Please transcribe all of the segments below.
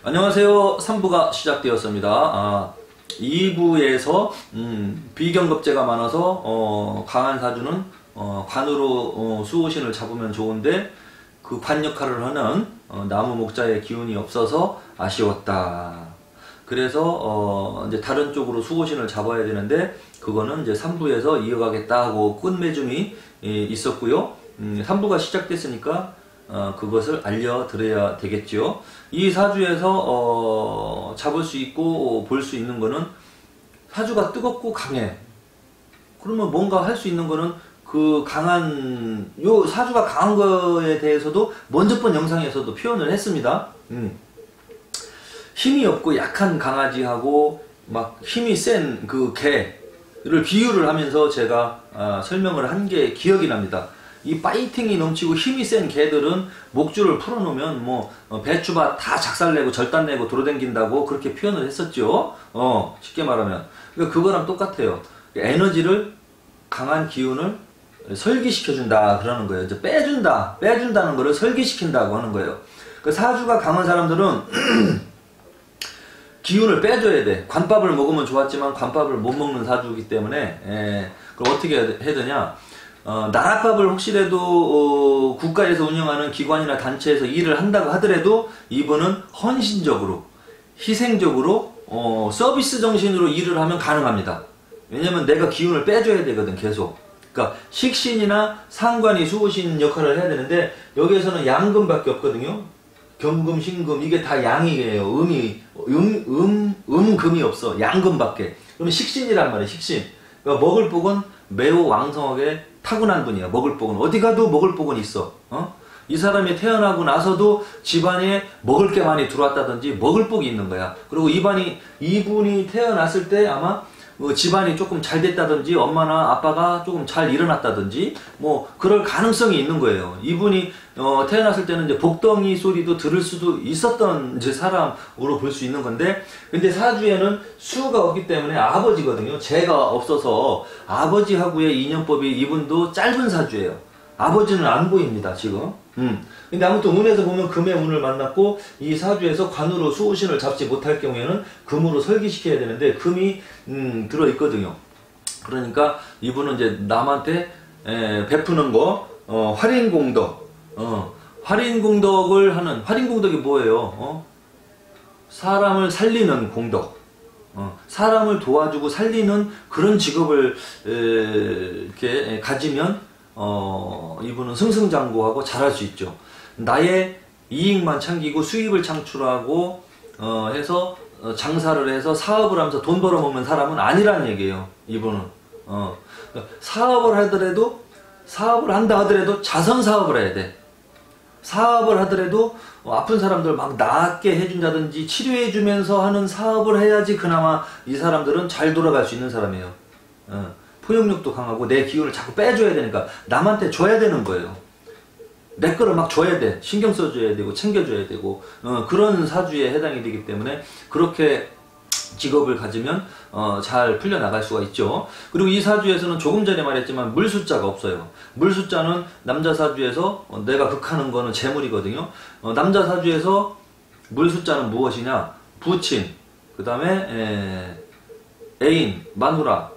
안녕하세요. 3부가 시작되었습니다. 2부에서 비경급제가 많아서 강한 사주는 관으로 수호신을 잡으면 좋은데 그 관 역할을 하는 나무 목자의 기운이 없어서 아쉬웠다. 그래서 이제 다른 쪽으로 수호신을 잡아야 되는데 그거는 이제 3부에서 이어가겠다 하고 끝맺음이 있었고요. 3부가 시작됐으니까 그것을 알려드려야 되겠죠. 이 사주에서 잡을 수 있고 볼 수 있는 거는 사주가 뜨겁고 강해. 그러면 뭔가 할 수 있는 거는 그 강한 요 사주가 강한 거에 대해서도 먼저 번 영상에서도 표현을 했습니다. 힘이 없고 약한 강아지하고 막 힘이 센 그 개를 비유를 하면서 제가 설명을 한 게 기억이 납니다. 이 파이팅이 넘치고 힘이 센 개들은 목줄을 풀어놓으면 뭐 배추밭 다 작살내고 절단내고 돌아다닌다고 그렇게 표현을 했었죠. 쉽게 말하면 그러니까 그거랑 똑같아요. 에너지를 강한 기운을 설기시켜준다 그러는 거예요. 이제 빼준다는 거를 설기시킨다고 하는 거예요. 그 사주가 강한 사람들은 기운을 빼줘야 돼. 관밥을 먹으면 좋았지만 관밥을 못 먹는 사주이기 때문에 그럼 어떻게 해야 되냐? 나라밥을 혹시라도 국가에서 운영하는 기관이나 단체에서 일을 한다고 하더라도 이분은 헌신적으로 희생적으로 서비스 정신으로 일을 하면 가능합니다. 왜냐면 내가 기운을 빼줘야 되거든. 계속. 그러니까 식신이나 상관이 수호신 역할을 해야 되는데 여기에서는 양금밖에 없거든요. 경금, 신금 이게 다 양이에요. 금이 없어. 양금밖에. 그러면 식신이란 말이에요. 식신. 그러니까 먹을 복은 매우 왕성하게 타고난 분이야. 먹을 복은 어디 가도 먹을 복은 있어. 이 사람이 태어나고 나서도 집안에 먹을 게 많이 들어왔다든지 먹을 복이 있는 거야. 그리고 이분이 태어났을 때 아마 집안이 조금 잘 됐다든지 엄마나 아빠가 조금 잘 일어났다든지 뭐 그럴 가능성이 있는 거예요. 이분이 태어났을 때는 이제 복덩이 소리도 들을 수도 있었던 이제 사람으로 볼 수 있는 건데 근데 사주에는 수가 없기 때문에 아버지거든요. 재가 없어서 아버지하고의 인연법이 이분도 짧은 사주예요. 아버지는 안 보입니다 지금. 근데 아무튼 운에서 보면 금의 운을 만났고 이 사주에서 관으로 수호신을 잡지 못할 경우에는 금으로 설기시켜야 되는데 금이 들어있거든요. 그러니까 이분은 이제 남한테 베푸는 거 활인공덕 활인공덕을 하는 활인공덕이 뭐예요? 사람을 살리는 공덕 사람을 도와주고 살리는 그런 직업을 이렇게 가지면 이분은 승승장구하고 잘할 수 있죠. 나의 이익만 챙기고 수입을 창출하고 해서 장사를 해서 사업을 하면서 돈 벌어먹는 사람은 아니라는 얘기예요. 이분은 사업을 한다 하더라도 자선 사업을 해야 돼. 사업을 하더라도 아픈 사람들 막 낫게 해준다든지 치료해주면서 하는 사업을 해야지 그나마 이 사람들은 잘 돌아갈 수 있는 사람이에요. 포용력도 강하고 내 기운을 자꾸 빼줘야 되니까 남한테 줘야 되는 거예요. 내 거를 막 줘야 돼. 신경 써줘야 되고 챙겨줘야 되고 그런 사주에 해당이 되기 때문에 그렇게 직업을 가지면 잘 풀려나갈 수가 있죠. 그리고 이 사주에서는 조금 전에 말했지만 물 숫자가 없어요. 물 숫자는 남자 사주에서 내가 극하는 거는 재물이거든요. 남자 사주에서 물 숫자는 무엇이냐? 부친, 그 다음에 애인, 마누라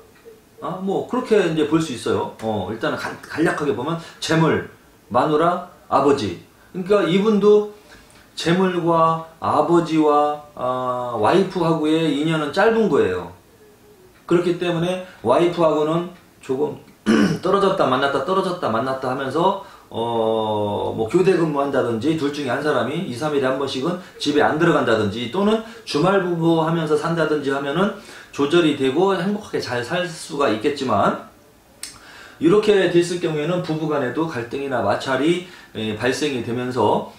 뭐 그렇게 이제 볼 수 있어요. 일단은 간략하게 보면 재물, 마누라, 아버지. 그러니까 이분도 재물과 아버지와 와이프하고의 인연은 짧은 거예요. 그렇기 때문에 와이프하고는 조금 떨어졌다 만났다 떨어졌다 만났다 하면서 뭐 교대 근무한다든지 둘 중에 한 사람이 2, 3일에 한 번씩은 집에 안 들어간다든지 또는 주말 부부 하면서 산다든지 하면은 조절이 되고 행복하게 잘 살 수가 있겠지만 이렇게 됐을 경우에는 부부간에도 갈등이나 마찰이 발생이 되면서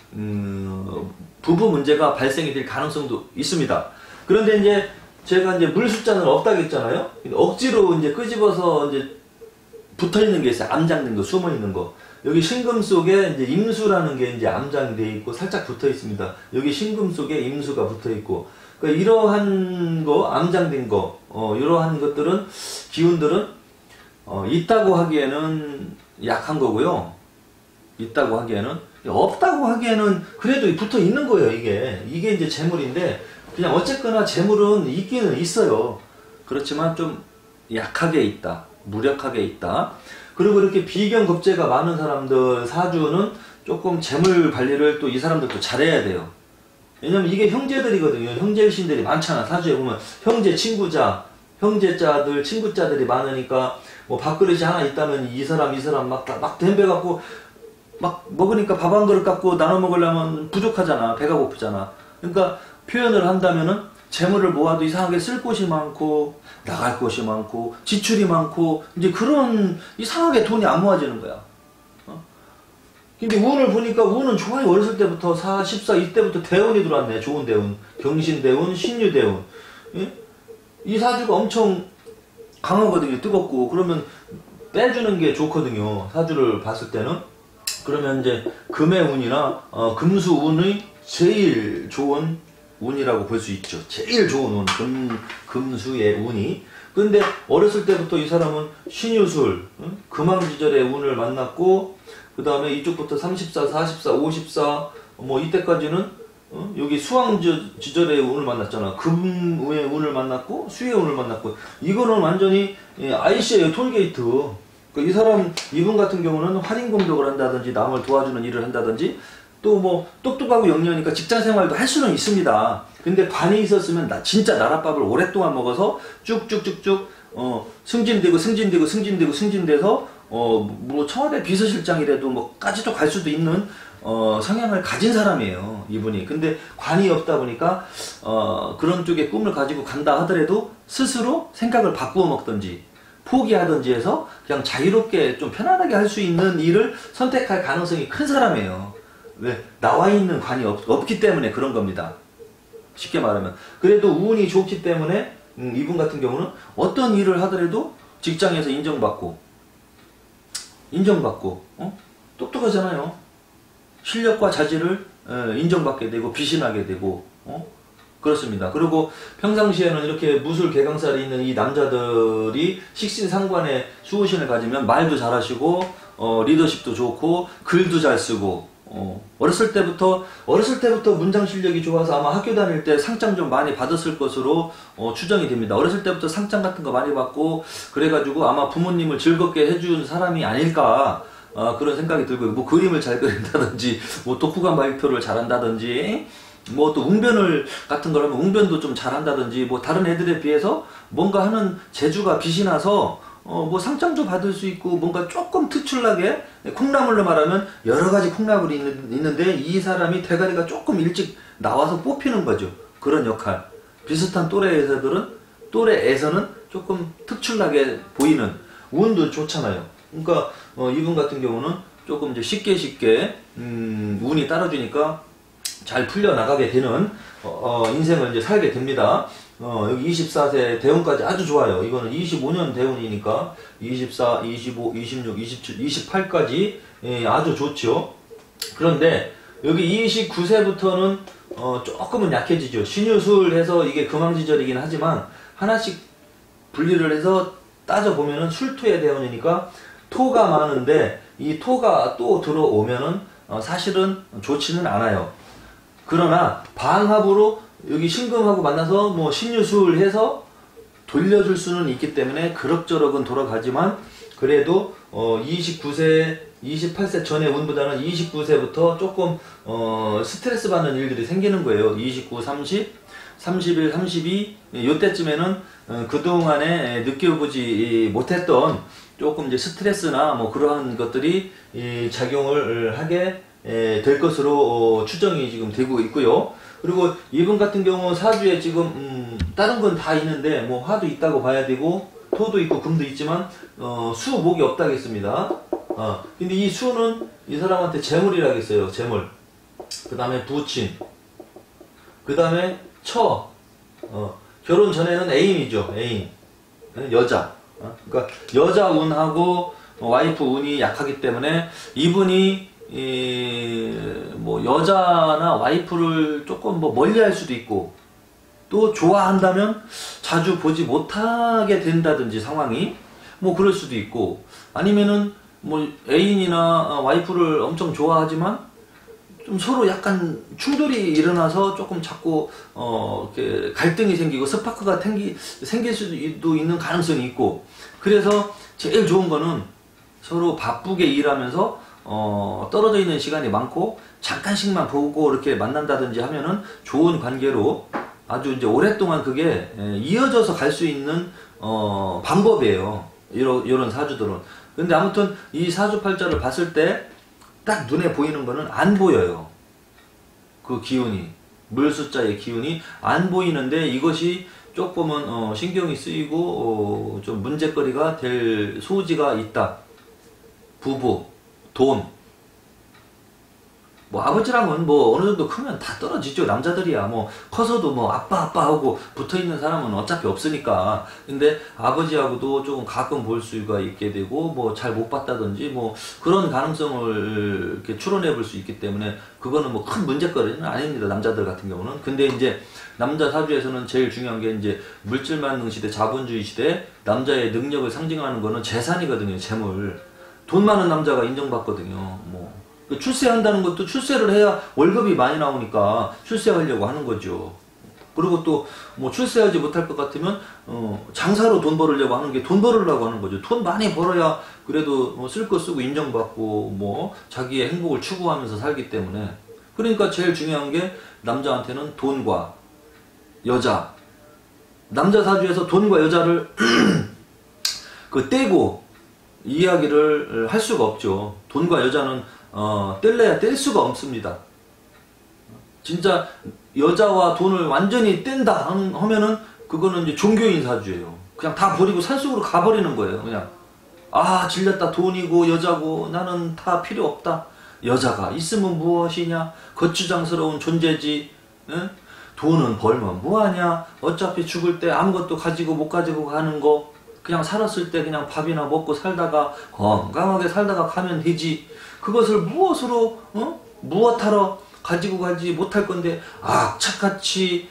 부부 문제가 발생이 될 가능성도 있습니다. 그런데 이제 제가 이제 물 숫자는 없다고 했잖아요. 억지로 이제 끄집어서 이제 붙어 있는 게 있어요. 암장된 거, 숨어 있는 거. 여기 신금 속에 이제 임수라는 게 이제 암장이 되어 있고 살짝 붙어 있습니다. 여기 신금 속에 임수가 붙어 있고. 그러니까 이러한 거, 암장된 거, 이러한 것들은 기운들은 있다고 하기에는 약한 거고요. 있다고 하기에는, 없다고 하기에는 그래도 붙어 있는 거예요, 이게 이제 재물인데, 그냥 어쨌거나 재물은 있기는 있어요. 그렇지만 좀 약하게 있다, 무력하게 있다. 그리고 이렇게 비견겁재가 많은 사람들, 사주는 조금 재물 관리를 또 이 사람들도 잘해야 돼요. 왜냐면 이게 형제들이거든요. 형제신들이 많잖아. 사주에 보면 형제, 친구자, 형제자들, 친구자들이 많으니까 뭐 밥그릇이 하나 있다면 이 사람 막 덤벼갖고 막 먹으니까 밥 한 그릇 갖고 나눠 먹으려면 부족하잖아. 배가 고프잖아. 그러니까 표현을 한다면은 재물을 모아도 이상하게 쓸 곳이 많고 나갈 곳이 많고 지출이 많고 이제 그런 이상하게 돈이 안 모아지는 거야. 근데 운을 보니까 운은 좋아요. 어렸을 때부터 4, 14 이때부터 대운이 들어왔네. 좋은 대운, 경신대운, 신유대운. 예? 이 사주가 엄청 강하거든요. 뜨겁고. 그러면 빼주는 게 좋거든요. 사주를 봤을 때는. 그러면 이제 금의 운이나 금수 운의 제일 좋은 운이라고 볼 수 있죠. 제일 좋은 운, 금수의 운이. 근데 어렸을 때부터 이 사람은 신유술, 금왕지절의 운을 만났고, 그 다음에 이쪽부터 34, 44, 54, 뭐 이때까지는 여기 수왕지절의 운을 만났잖아. 금의 운을 만났고, 수의 운을 만났고, 이거는 완전히 IC예요, 톨게이트. 이 사람, 이분 같은 경우는 할인 공격을 한다든지, 남을 도와주는 일을 한다든지, 또 뭐 똑똑하고 영리하니까 직장 생활도 할 수는 있습니다. 근데 관이 있었으면 진짜 나랏밥을 오랫동안 먹어서 쭉쭉쭉쭉 승진돼서 뭐 청와대 비서실장이라도 뭐까지도 갈 수도 있는 성향을 가진 사람이에요, 이분이. 근데 관이 없다 보니까 그런 쪽에 꿈을 가지고 간다 하더라도 스스로 생각을 바꾸어 먹든지 포기하든지 해서 그냥 자유롭게 좀 편안하게 할 수 있는 일을 선택할 가능성이 큰 사람이에요. 왜? 나와 있는 관이 없기 때문에 그런 겁니다. 쉽게 말하면. 그래도 운이 좋기 때문에 이분 같은 경우는 어떤 일을 하더라도 직장에서 인정받고 똑똑하잖아요. 실력과 자질을 인정받게 되고 비신하게 되고 그렇습니다. 그리고 평상시에는 이렇게 무술 개강살이 있는 이 남자들이 식신상관의 수호신을 가지면 말도 잘하시고 리더십도 좋고 글도 잘 쓰고 어렸을 때부터 문장 실력이 좋아서 아마 학교 다닐 때 상장 좀 많이 받았을 것으로 추정이 됩니다. 어렸을 때부터 상장 같은 거 많이 받고 그래가지고 아마 부모님을 즐겁게 해준 사람이 아닐까 그런 생각이 들고요. 뭐 그림을 잘 그린다든지 뭐 독후감 발표를 잘한다든지 뭐 또 웅변을 같은 걸 하면 웅변도 좀 잘한다든지 뭐 다른 애들에 비해서 뭔가 하는 재주가 빛이 나서 뭐 상장도 받을 수 있고 뭔가 조금 특출나게 콩나물로 말하면 여러 가지 콩나물이 있는데 이 사람이 대가리가 조금 일찍 나와서 뽑히는 거죠. 그런 역할. 비슷한 또래에서는 조금 특출나게 보이는 운도 좋잖아요. 그러니까 이분 같은 경우는 조금 이제 쉽게 운이 따라주니까 잘 풀려나가게 되는 인생을 이제 살게 됩니다. 여기 24세 대운까지 아주 좋아요. 이거는 25년 대운이니까 24, 25, 26, 27, 28까지 아주 좋죠. 그런데 여기 29세부터는 조금은 약해지죠. 신유술 해서 이게 금왕지절이긴 하지만 하나씩 분리를 해서 따져보면은 술토의 대운이니까 토가 많은데 이 토가 또 들어오면은 사실은 좋지는 않아요. 그러나 방합으로 여기 신금하고 만나서 뭐 신유술 해서 돌려줄 수는 있기 때문에 그럭저럭은 돌아가지만 그래도 29세, 28세 전의 운보다는 29세부터 조금 스트레스 받는 일들이 생기는 거예요. 29, 30, 31, 32 요때쯤에는 그동안에 느껴보지 못했던 조금 이제 스트레스나 뭐 그러한 것들이 작용을 하게 될 것으로 추정이 지금 되고 있고요. 그리고 이분 같은 경우 사주에 지금 다른 건 다 있는데 뭐 화도 있다고 봐야 되고 토도 있고 금도 있지만 수, 목이 없다겠습니다. 근데 이 수는 이 사람한테 재물이라겠어요. 재물. 그 다음에 부친. 그 다음에 처. 결혼 전에는 애인이죠. 애인. 여자. 그러니까 여자 운하고 와이프 운이 약하기 때문에 이분이 뭐 여자나 와이프를 조금 뭐 멀리할 수도 있고 또 좋아한다면 자주 보지 못하게 된다든지 상황이 뭐 그럴 수도 있고 아니면은 뭐 애인이나 와이프를 엄청 좋아하지만 좀 서로 약간 충돌이 일어나서 조금 자꾸 이렇게 갈등이 생기고 스파크가 생길 수도 있는 가능성이 있고, 그래서 제일 좋은 거는 서로 바쁘게 일하면서 떨어져 있는 시간이 많고 잠깐씩만 보고 이렇게 만난다든지 하면은 좋은 관계로 아주 이제 오랫동안 그게 이어져서 갈 수 있는 방법이에요. 이런 사주들은. 근데 아무튼 이 사주팔자를 봤을 때 딱 눈에 보이는 거는 안 보여요. 그 기운이, 물 숫자의 기운이 안 보이는데 이것이 조금은 신경이 쓰이고 좀 문제거리가 될 소지가 있다. 부부, 돈. 뭐 아버지랑은 뭐 어느 정도 크면 다 떨어지죠. 남자들이야. 뭐 커서도 뭐 아빠 하고 붙어 있는 사람은 어차피 없으니까. 근데 아버지하고도 조금 가끔 볼 수가 있게 되고 뭐 잘 못 봤다든지 뭐 그런 가능성을 이렇게 추론해 볼 수 있기 때문에 그거는 뭐 큰 문제거리는 아닙니다. 남자들 같은 경우는. 근데 이제 남자 사주에서는 제일 중요한 게 이제 물질만능 시대, 자본주의 시대, 남자의 능력을 상징하는 거는 재산이거든요. 재물. 돈 많은 남자가 인정받거든요. 뭐 출세한다는 것도 출세를 해야 월급이 많이 나오니까 출세하려고 하는 거죠. 그리고 또 뭐 출세하지 못할 것 같으면 장사로 돈 벌으려고 하는 게 돈 벌으려고 하는 거죠. 돈 많이 벌어야 그래도 쓸 거 쓰고 인정받고 뭐 자기의 행복을 추구하면서 살기 때문에. 그러니까 제일 중요한 게 남자한테는 돈과 여자. 남자 사주에서 돈과 여자를 떼고 이야기를 할 수가 없죠. 돈과 여자는 뗄래야 뗄 수가 없습니다. 진짜 여자와 돈을 완전히 뗀다 하면은 그거는 이제 종교인 사주예요. 그냥 다 버리고 산속으로 가버리는 거예요. 그냥 질렸다. 돈이고 여자고 나는 다 필요 없다. 여자가 있으면 무엇이냐? 거추장스러운 존재지. 응? 돈은 벌면 뭐하냐? 어차피 죽을 때 아무것도 가지고 못 가지고 가는 거. 그냥 살았을 때 그냥 밥이나 먹고 살다가 건강하게 살다가 가면 되지. 그것을 무엇으로 무엇하러 가지고 가지 못할 건데 악착같이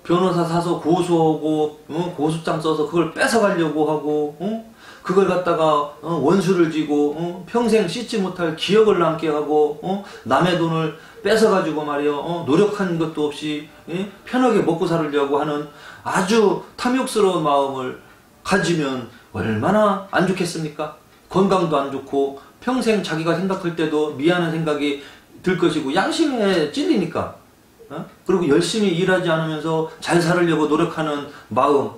변호사 사서 고소하고 고소장 써서 그걸 뺏어가려고 하고 그걸 갖다가 원수를 지고 평생 씻지 못할 기억을 남게 하고 남의 돈을 뺏어가지고 말이야 노력한 것도 없이 편하게 먹고 살려고 하는 아주 탐욕스러운 마음을 가지면 얼마나 안 좋겠습니까? 건강도 안 좋고 평생 자기가 생각할 때도 미안한 생각이 들 것이고 양심에 찔리니까. 그리고 열심히 일하지 않으면서 잘 살려고 노력하는 마음.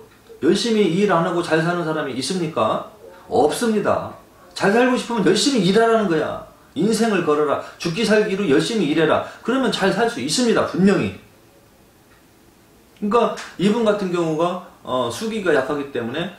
열심히 일 안 하고 잘 사는 사람이 있습니까? 없습니다. 잘 살고 싶으면 열심히 일하라는 거야. 인생을 걸어라. 죽기 살기로 열심히 일해라. 그러면 잘 살 수 있습니다. 분명히. 그러니까 이분 같은 경우가 수기가 약하기 때문에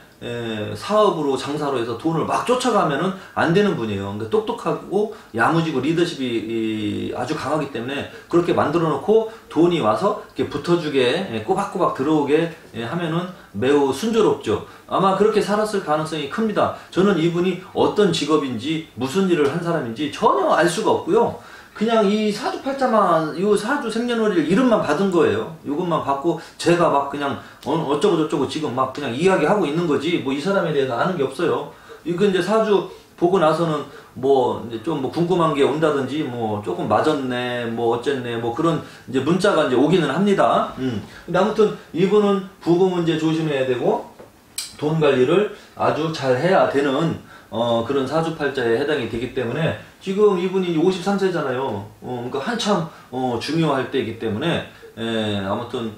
사업으로 장사로 해서 돈을 막 쫓아가면은 안 되는 분이에요. 그러니까 똑똑하고 야무지고 리더십이 아주 강하기 때문에 그렇게 만들어 놓고 돈이 와서 이렇게 붙어주게 꼬박꼬박 들어오게 하면은 매우 순조롭죠. 아마 그렇게 살았을 가능성이 큽니다. 저는 이분이 어떤 직업인지 무슨 일을 한 사람인지 전혀 알 수가 없고요. 그냥 이 사주팔자만, 이 사주 생년월일 이름만 받은 거예요. 이것만 받고 제가 막 그냥 어쩌고 저쩌고 지금 막 그냥 이야기하고 있는 거지 뭐 이 사람에 대해서 아는 게 없어요. 이거 이제 사주 보고 나서는 뭐 이제 좀 뭐 궁금한 게 온다든지 뭐 조금 맞았네 뭐 어쨌네 뭐 그런 이제 문자가 이제 오기는 합니다. 근데 아무튼 이분은 부부 문제 조심해야 되고 돈 관리를 아주 잘 해야 되는 그런 사주팔자에 해당이 되기 때문에 지금 이분이 53세잖아요. 그러니까 한참 중요할 때이기 때문에 아무튼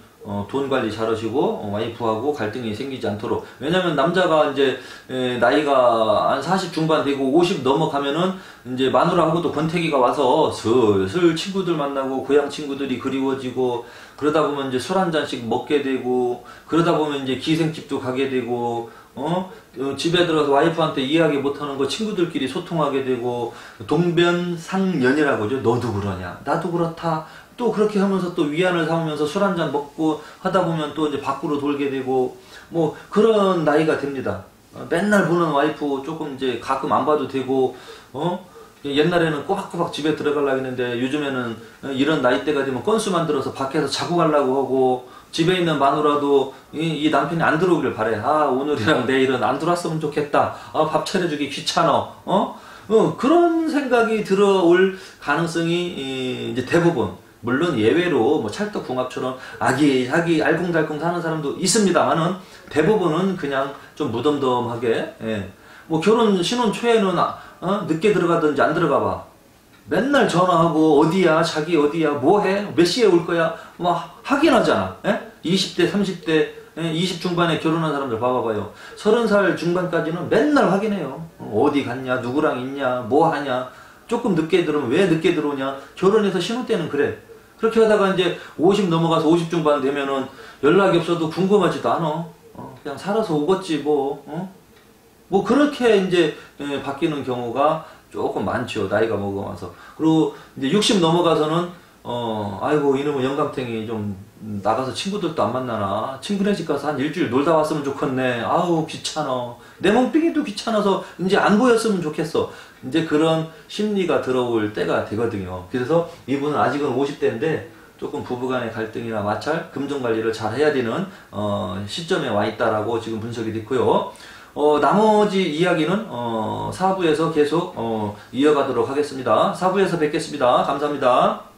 돈 관리 잘하시고 와이프하고 갈등이 생기지 않도록. 왜냐면 남자가 이제 나이가 한 40 중반 되고 50 넘어가면은 이제 마누라하고도 권태기가 와서 슬슬 친구들 만나고 고향 친구들이 그리워지고 그러다 보면 이제 술 한 잔씩 먹게 되고 그러다 보면 이제 기생집도 가게 되고 집에 들어서 와이프한테 이야기 못하는 거 친구들끼리 소통하게 되고 동변상련이라고 하죠. 너도 그러냐 나도 그렇다. 또 그렇게 하면서 또 위안을 삼으면서 술 한잔 먹고 하다 보면 또 이제 밖으로 돌게 되고 뭐 그런 나이가 됩니다. 맨날 보는 와이프 조금 이제 가끔 안 봐도 되고 옛날에는 꼬박꼬박 집에 들어가려고 했는데 요즘에는 이런 나이대가 되면 건수 만들어서 밖에서 자고 가려고 하고 집에 있는 마누라도 이 남편이 안 들어오길 바래. 아, 오늘이랑 내일은 안 들어왔으면 좋겠다. 아, 밥 차려주기 귀찮아. 그런 생각이 들어올 가능성이 이제 대부분. 물론 예외로 뭐 찰떡궁합처럼 아기자기 알콩달콩 사는 사람도 있습니다만은 대부분은 그냥 좀 무덤덤하게, 예. 뭐 결혼 신혼 초에는 늦게 들어가든지 안 들어가 봐. 맨날 전화하고 어디야 자기 어디야 뭐해 몇 시에 올 거야 막 하긴 하잖아. 예? 20대 30대 20 중반에 결혼한 사람들 봐봐요. 30살 중반까지는 맨날 확인해요. 어디 갔냐 누구랑 있냐 뭐 하냐. 조금 늦게 들어오면 왜 늦게 들어오냐. 결혼해서 신혼 때는 그래. 그렇게 하다가 이제 50 넘어가서 50 중반 되면은 연락이 없어도 궁금하지도 않아. 그냥 살아서 오겠지 뭐. 뭐 그렇게 이제 바뀌는 경우가 조금 많죠. 나이가 먹어가면서. 그리고 이제 60 넘어가서는 아이고 이놈의 영감탱이 좀 나가서 친구들도 안 만나나. 친구네 집 가서 한 일주일 놀다 왔으면 좋겠네. 아우 귀찮아. 내 몸뚱이도 귀찮아서 이제 안 보였으면 좋겠어. 이제 그런 심리가 들어올 때가 되거든요. 그래서 이분은 아직은 50대인데 조금 부부간의 갈등이나 마찰, 금전관리를 잘 해야 되는 시점에 와 있다라고 지금 분석이 됐고요. 나머지 이야기는 4부에서 계속 이어가도록 하겠습니다. 4부에서 뵙겠습니다. 감사합니다.